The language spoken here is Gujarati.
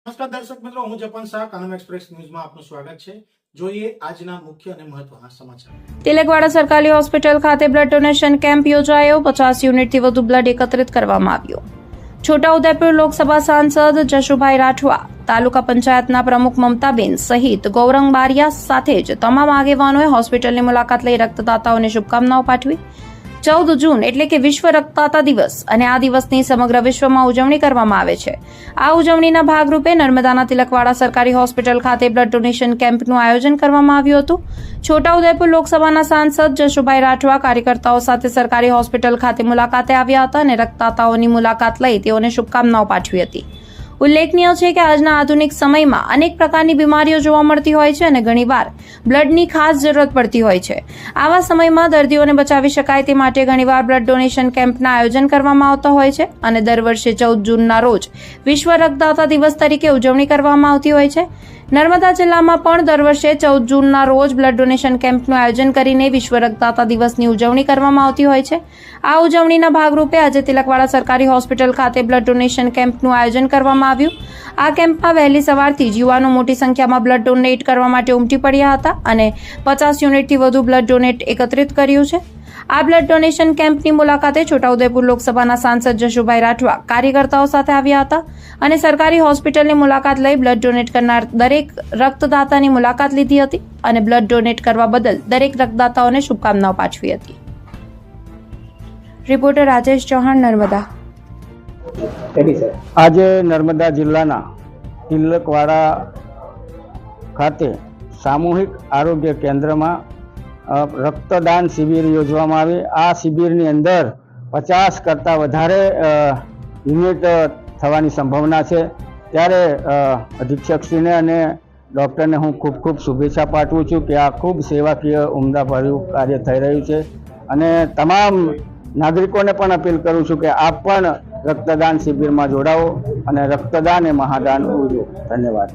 નમસ્કાર દર્શક મિત્રો, હું જપન શાહ, કાનમ એક્સપ્રેસ ન્યૂઝમાં આપનું સ્વાગત છે। જોઈએ આજના મુખ્ય અને મહત્વના સમાચાર। તિલકવાડા સરકારી હોસ્પિટલ ખાતે બ્લડ ડોનેશન કેમ્પ યોજાયો। 50 યુનિટથી વધુ બ્લડ એકત્રિત કરવામાં આવ્યું। છોટાઉદેપુર લોકસભા સાંસદ જશુભાઈ રાઠવા, તાલુકા પંચાયતના પ્રમુખ મમતાબેન સહિત ગૌરંગ બારિયા સાથે જ તમામ આગેવાનોએ હોસ્પિટલની મુલાકાત લઈ રક્તદાતાઓને શુભકામનાઓ પાઠવી। 14 જૂન એટલે કે વિશ્વ રક્તદાતા દિવસ અને આ દિવસની સમગ્ર વિશ્વમાં ઉજવણી કરવામાં આવે છે। આ ઉજવણીના ભાગરૂપે નર્મદાના તિલકવાડા સરકારી હોસ્પિટલ ખાતે બ્લડ ડોનેશન કેમ્પનું આયોજન કરવામાં આવ્યું હતું। છોટાઉદેપુર લોકસભાના સાંસદ જશુભાઈ રાઠવા કાર્યકર્તાઓ સાથે સરકારી હોસ્પિટલ ખાતે મુલાકાતે આવ્યા હતા અને રક્તદાતાઓની મુલાકાત લઈ તેઓને શુભકામનાઓ પાઠવી હતી। ઉલ્લેખનીય છે કે આજના આધુનિક સમયમાં અનેક પ્રકારની બીમારીઓ જોવા મળતી હોય છે અને ઘણીવાર બ્લડની ખાસ જરૂરત પડતી હોય છે। આવા સમયમાં દર્દીઓને બચાવી શકાય તે માટે ઘણીવાર બ્લડ ડોનેશન કેમ્પના આયોજન કરવામાં આવતા હોય છે અને દર વર્ષે 14 જૂનના રોજ વિશ્વ રક્તદાતા દિવસ તરીકે ઉજવણી કરવામાં આવતી હોય છે। નર્મદા જિલ્લામાં પણ દર વર્ષે 14 જૂનના રોજ બ્લડ ડોનેશન કેમ્પનું આયોજન કરીને વિશ્વ રક્તદાતા દિવસની ઉજવણી કરવામાં આવતી હોય છે। આ ઉજવણીના ભાગરૂપે આજે તિલકવાડા સરકારી હોસ્પિટલ ખાતે બ્લડ ડોનેશન કેમ્પનું આયોજન કરવામાં આવ્યું। આ કેમ્પમાં વહેલી સવારથી જ યુવાનો મોટી સંખ્યામાં બ્લડ ડોનેટ કરવા માટે ઉમટી પડ્યા હતા અને 50 યુનિટથી વધુ બ્લડ ડોનેટ એકત્રિત કર્યું છે। આ બ્લડ ડોનેશન કેમ્પની મુલાકાતે છોટાઉદેપુર લોકસભાના સાંસદ જશુભાઈ રાઠવા કાર્યકર્તાઓ સાથે આવ્યા હતા અને સરકારી હોસ્પિટલની મુલાકાત લઈ બ્લડ ડોનેટ કરનાર દરેક રક્તદાતાની મુલાકાત લીધી હતી અને બ્લડ ડોનેટ કરવા બદલ દરેક રક્તદાતાઓને શુભકામનાઓ પાઠવી હતી। રિપોર્ટર રાજેશ ચૌહાણ, નર્મદા। આજે નર્મદા જિલ્લાના તિલકવાડા ખાતે સામૂહિક આરોગ્ય કેન્દ્રમાં રક્તદાન શિબિર યોજવામાં આવી। આ શિબિરની અંદર 50 કરતાં વધારે યુનિટ થવાની સંભાવના છે। ત્યારે અધિક્ષકશ્રીને અને ડૉક્ટરને હું ખૂબ ખૂબ શુભેચ્છા પાઠવું છું કે આ ખૂબ સેવાકીય ઉમદાભર્યું કાર્ય થઈ રહ્યું છે અને તમામ નાગરિકોને પણ અપીલ કરું છું કે આપ પણ રક્તદાન શિબિરમાં જોડાઓ અને રક્તદાન એ મહાદાન ઉજવો। ધન્યવાદ।